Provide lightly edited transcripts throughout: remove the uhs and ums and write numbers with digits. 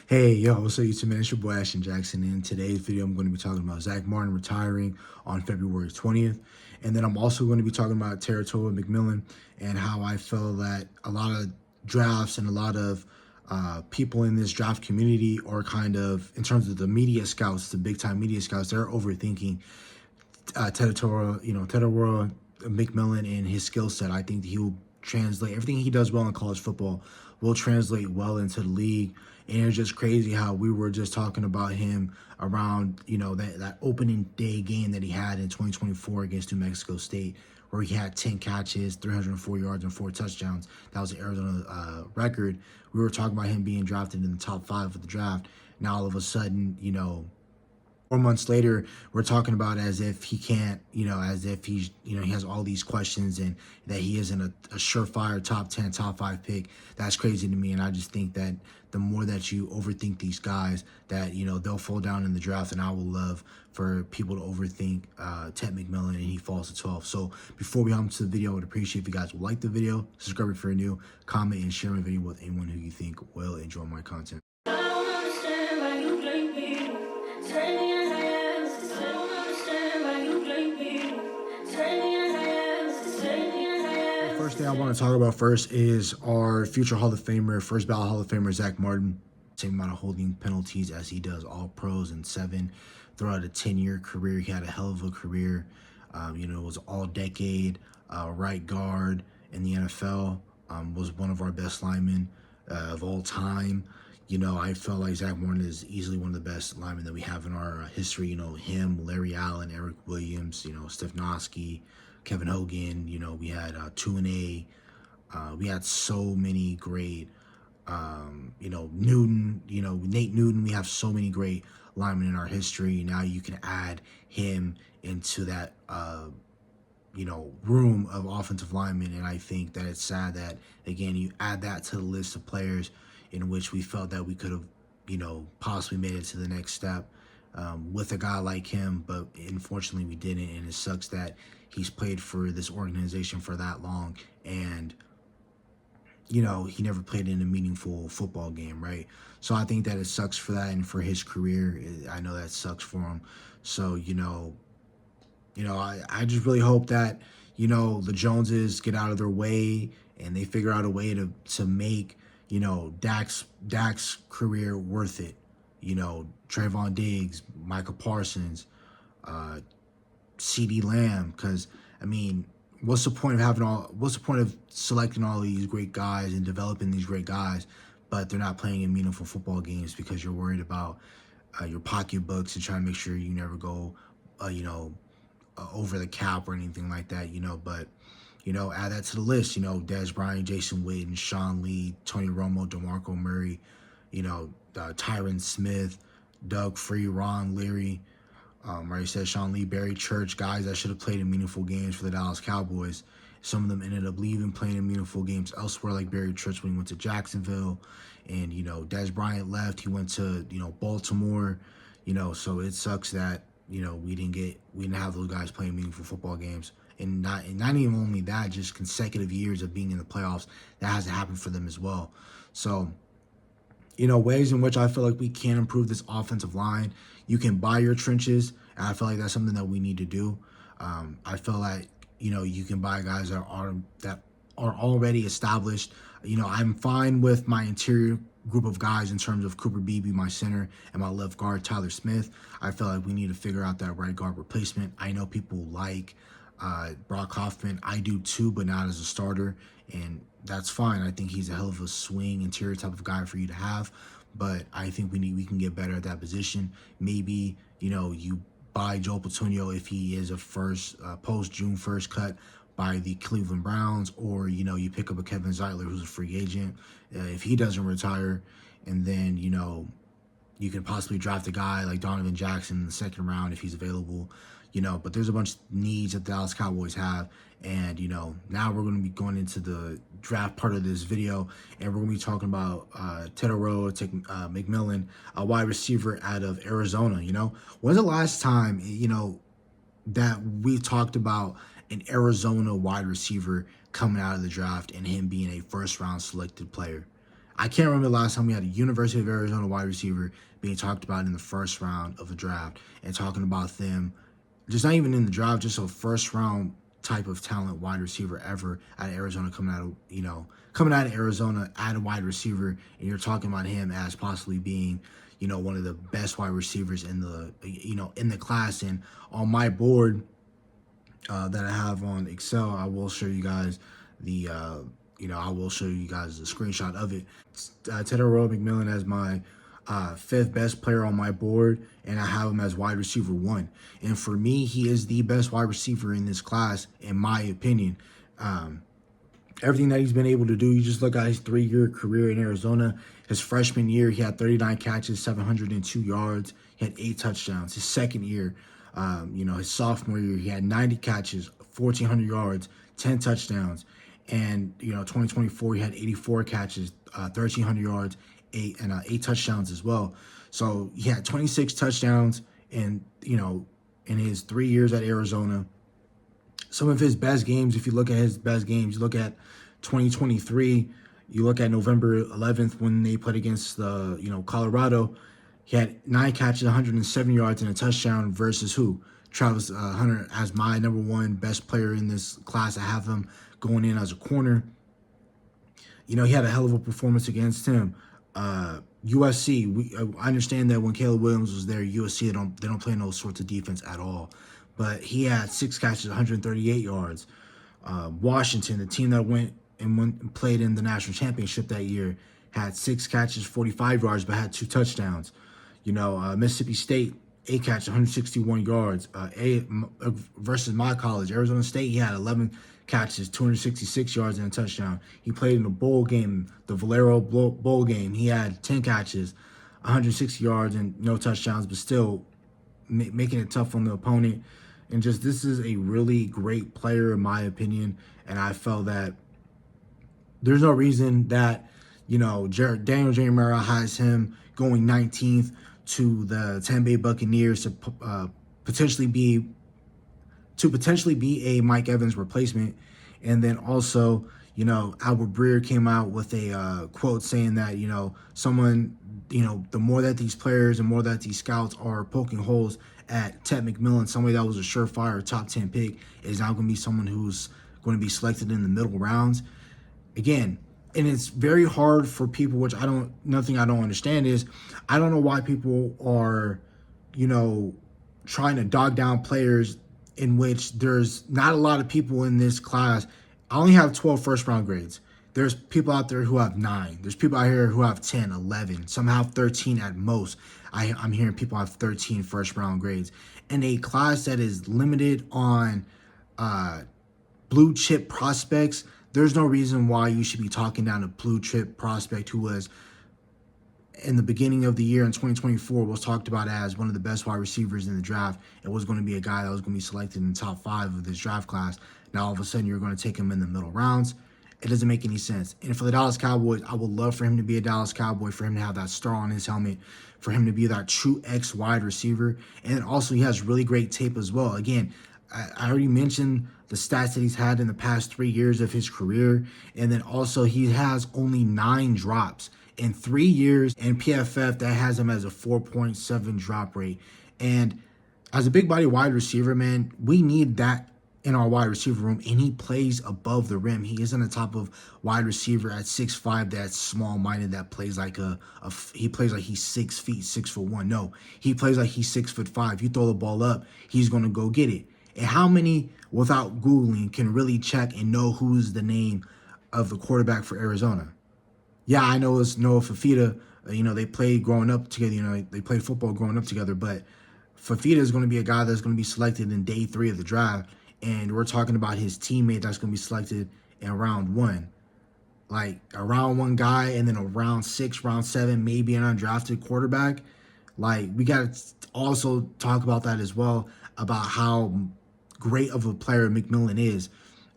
Hey, yo, what's up, YouTube, man? It's your boy, Ashton Jackson. In today's video, I'm going to be talking about Zack Martin retiring on February 20th. And then I'm also going to be talking about Tetairoa McMillan and how I feel that a lot of drafts and a lot of people in this draft community are kind of, in terms of the media scouts, the big-time media scouts, they're overthinking Tetairoa McMillan and his skill set. I think he will translate everything he does well in college football will translate well into the league. And it's just crazy how we were just talking about him around, that opening day game that he had in 2024 against New Mexico State, where he had 10 catches, 304 yards, and 4 touchdowns. That was the Arizona record. We were talking about him being drafted in the top 5 of the draft. Now, all of a sudden, 4 months later, we're talking about as if he can't, as if he's, he has all these questions and that he isn't a surefire top 10, top 5 pick. That's crazy to me. And I just think that the more that you overthink these guys, that, they'll fall down in the draft. And I would love for people to overthink Ted McMillan and he falls to 12. So before we hop into the video, I would appreciate if you guys would like the video, subscribe if you're new, comment and share my video with anyone who you think will enjoy my content. First thing I want to talk about first is our future Hall of Famer, first ballot Hall of Famer, Zack Martin. Same amount of holding penalties as he does all pros and 7 throughout a 10-year career. He had a hell of a career. It was all decade right guard in the NFL. Was one of our best linemen of all time. I felt like Zack Martin is easily one of the best linemen that we have in our history. Him, Larry Allen, Eric Williams, Stefanowski, Kevin Hogan. We had 2-A. We had so many great, Newton, Nate Newton. We have so many great linemen in our history. Now you can add him into that, room of offensive linemen. And I think that it's sad that, again, you add that to the list of players in which we felt that we could have, possibly made it to the next step with a guy like him. But unfortunately, we didn't. And it sucks that he's played for this organization for that long. And, he never played in a meaningful football game, right? So I think that it sucks for that and for his career. I know that sucks for him. So, I just really hope that, the Joneses get out of their way and they figure out a way to make, Dak's career worth it. Trayvon Diggs, Michael Parsons, CD Lamb, because, what's the point of selecting all these great guys and developing these great guys, but they're not playing in meaningful football games because you're worried about your pocketbooks and trying to make sure you never go, over the cap or anything like that, but, add that to the list, Dez Bryant, Jason Witten, Sean Lee, Tony Romo, DeMarco Murray, Tyron Smith, Doug Free, Ron Leary, already said Sean Lee, Barry Church, guys that should have played in meaningful games for the Dallas Cowboys. Some of them ended up leaving, playing in meaningful games elsewhere, like Barry Church when he went to Jacksonville. And, Dez Bryant left. He went to, Baltimore. So it sucks that, we didn't have those guys playing meaningful football games. And not even only that, just consecutive years of being in the playoffs. That hasn't happened for them as well. So, ways in which I feel like we can improve this offensive line. You can buy your trenches, and I feel like that's something that we need to do. I feel like, you can buy guys that are already established. I'm fine with my interior group of guys in terms of Cooper Beebe, my center, and my left guard, Tyler Smith. I feel like we need to figure out that right guard replacement. I know people like Brock Hoffman. I do too, but not as a starter, and that's fine. I think he's a hell of a swing interior type of guy for you to have, but I think we can get better at that position. Maybe, you buy Joel Petunio if he is a first post June 1st cut by the Cleveland Browns, or you pick up a Kevin Zeitler who's a free agent if he doesn't retire, and then you can possibly draft a guy like Donovan Jackson in the 2nd round if he's available. But there's a bunch of needs that the Dallas Cowboys have. And, now we're going to be going into the draft part of this video, and we're going to be talking about Tetairoa McMillan, a wide receiver out of Arizona. When's the last time, that we talked about an Arizona wide receiver coming out of the draft and him being a 1st-round selected player? I can't remember the last time we had a University of Arizona wide receiver being talked about in the first round of the draft and talking about them, just not even in the draft, just a first round type of talent wide receiver ever out of Arizona coming out of Arizona at a wide receiver, and you're talking about him as possibly being, one of the best wide receivers in the class. And on my board that I have on Excel, I will show you guys the screenshot of it. Tetairoa McMillan as my fifth best player on my board, and I have him as wide receiver 1. And for me, he is the best wide receiver in this class, in my opinion. Everything that he's been able to do, you just look at his 3-year career in Arizona. His freshman year, he had 39 catches, 702 yards. He had 8 touchdowns. His second year, his sophomore year, he had 90 catches, 1,400 yards, 10 touchdowns. And, 2024, he had 84 catches, 1,300 yards, 8 touchdowns as well. So he had 26 touchdowns in his 3 years at Arizona. Some of his best games, if you look at his best games, you look at 2023, you look at November 11th when they played against Colorado, he had 9 catches, 107 yards, and a touchdown versus who? Travis Hunter as my number 1 best player in this class. I have him going in as a corner. He had a hell of a performance against him. USC, I understand that when Caleb Williams was there, USC, they don't play no sorts of defense at all. But he had 6 catches, 138 yards. Washington, the team that went and played in the national championship that year, had 6 catches, 45 yards, but had 2 touchdowns. Mississippi State, 8 catches, 161 yards. Versus my college, Arizona State, he had 11 catches, 266 yards, and a touchdown. He played in the bowl game, the Valero Bowl game. He had 10 catches, 160 yards, and no touchdowns, but still making it tough on the opponent. And just, this is a really great player, in my opinion. And I felt that there's no reason that, Daniel Jeremiah has him going 19th to the Tampa Bay Buccaneers to potentially be a Mike Evans replacement. And then also, Albert Breer came out with a quote saying that, the more that these players and more that these scouts are poking holes at Ted McMillan, somebody that was a surefire top 10 pick, is now going to be someone who's going to be selected in the middle rounds. Again, and it's very hard for people, which nothing I don't understand is, I don't know why people are, trying to dog down players in which there's not a lot of people in this class. I only have 12 first-round grades. There's people out there who have 9. There's people out here who have 10, 11. Some have 13 at most. I'm hearing people have 13 first-round grades. In a class that is limited on blue-chip prospects, there's no reason why you should be talking down a blue-chip prospect who was, in the beginning of the year in 2024, was talked about as one of the best wide receivers in the draft. It was going to be a guy that was going to be selected in the top 5 of this draft class. Now, all of a sudden, you're going to take him in the middle rounds. It doesn't make any sense. And for the Dallas Cowboys, I would love for him to be a Dallas Cowboy, for him to have that star on his helmet, for him to be that true X wide receiver. And also, he has really great tape as well. Again, I already mentioned the stats that he's had in the past 3 years of his career. And then also, he has only 9 drops in 3 years, and PFF, that has him as a 4.7 drop rate. And as a big body wide receiver, man, we need that in our wide receiver room, and he plays above the rim. He isn't a type of wide receiver at 6'5" that's small-minded, that plays like he plays like he's 6 feet, 6'1". No, he plays like he's 6'5". You throw the ball up, he's going to go get it. And how many, without Googling, can really check and know who's the name of the quarterback for Arizona? Yeah, I know it's Noah Fafita. They played growing up together. They played football growing up together. But Fafita is going to be a guy that's going to be selected in day 3 of the draft. And we're talking about his teammate that's going to be selected in round 1. Like a round 1 guy, and then a round 6, round 7, maybe an undrafted quarterback. Like, we got to also talk about that as well, about how great of a player McMillan is.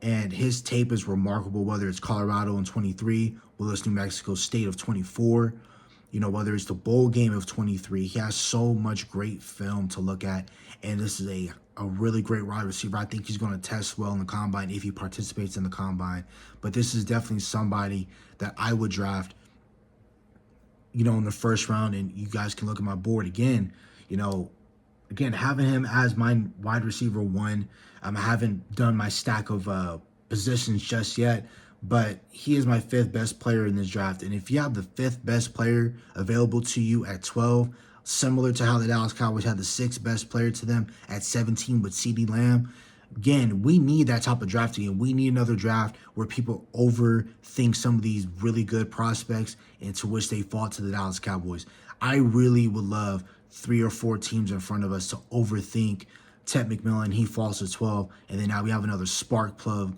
And his tape is remarkable, whether it's Colorado in 23, whether it's New Mexico State of 24, whether it's the bowl game of 23. He has so much great film to look at. And this is a really great wide receiver. I think he's going to test well in the combine if he participates in the combine. But this is definitely somebody that I would draft in the first round, and you guys can look at my board again, you know, again, having him as my wide receiver one. I haven't done my stack of positions just yet, but he is my fifth best player in this draft. And if you have the fifth best player available to you at 12, similar to how the Dallas Cowboys had the sixth best player to them at 17 with CeeDee Lamb, again, we need that type of drafting, and we need another draft where people overthink some of these really good prospects into which they fall to the Dallas Cowboys. I really would love 3 or 4 teams in front of us to overthink Ted McMillan. He falls to 12, and then now we have another spark plug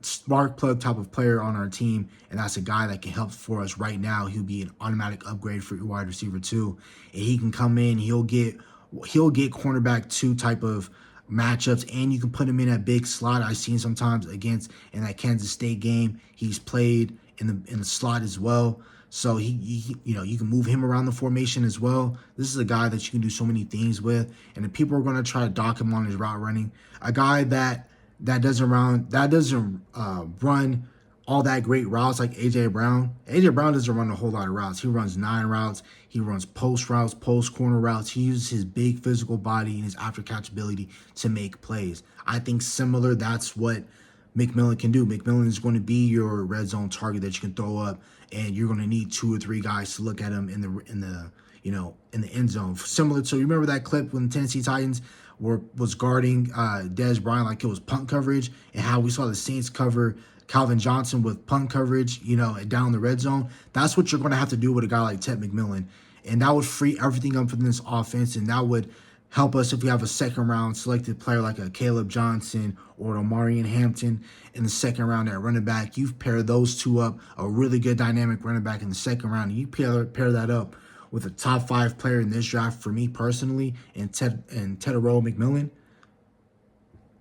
type of player on our team, and that's a guy that can help for us right now. He'll be an automatic upgrade for your wide receiver too, and he can come in. He'll get cornerback 2 type of matchups, and you can put him in that big slot. I've seen sometimes against in that Kansas State game, he's played in the slot as well. So he you can move him around the formation as well. This is a guy that you can do so many things with, and if people are going to try to dock him on his route running, a guy that doesn't run all that great routes like A.J. Brown. A.J. Brown doesn't run a whole lot of routes. He runs 9 routes. He runs post routes, post corner routes. He uses his big physical body and his after catch ability to make plays. I think similar, that's what McMillan can do. McMillan is going to be your red zone target that you can throw up, and you're going to need 2 or 3 guys to look at him in the end zone. Similar to, you remember that clip when the Tennessee Titans was guarding Dez Bryant like it was punt coverage, and how we saw the Saints cover Calvin Johnson with punt coverage, down the red zone. That's what you're going to have to do with a guy like Ted McMillan, and that would free everything up from this offense, and that would help us if we have a second-round selected player like a Caleb Johnson or a Marion Hampton in the second round at running back. You pair those 2 up, a really good dynamic running back in the second round, and you pair that up with a top 5 player in this draft for me personally, and Tetairoa McMillan.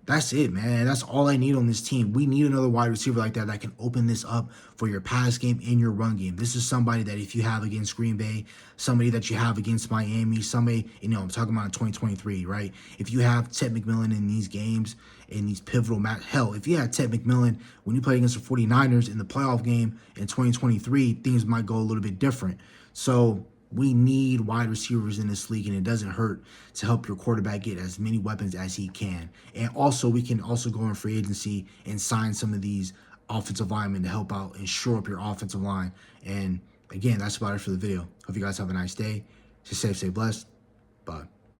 That's it, man. That's all I need on this team. We need another wide receiver like that can open this up for your pass game and your run game. This is somebody that if you have against Green Bay, somebody that you have against Miami, somebody, I'm talking about in 2023, right? If you have Ted McMillan in these games, in these pivotal matches, hell, if you had Ted McMillan when you play against the 49ers in the playoff game in 2023, things might go a little bit different. So we need wide receivers in this league, and it doesn't hurt to help your quarterback get as many weapons as he can. And also, we can also go in free agency and sign some of these offensive linemen to help out and shore up your offensive line. And again, that's about it for the video. Hope you guys have a nice day. Stay safe, stay blessed. Bye.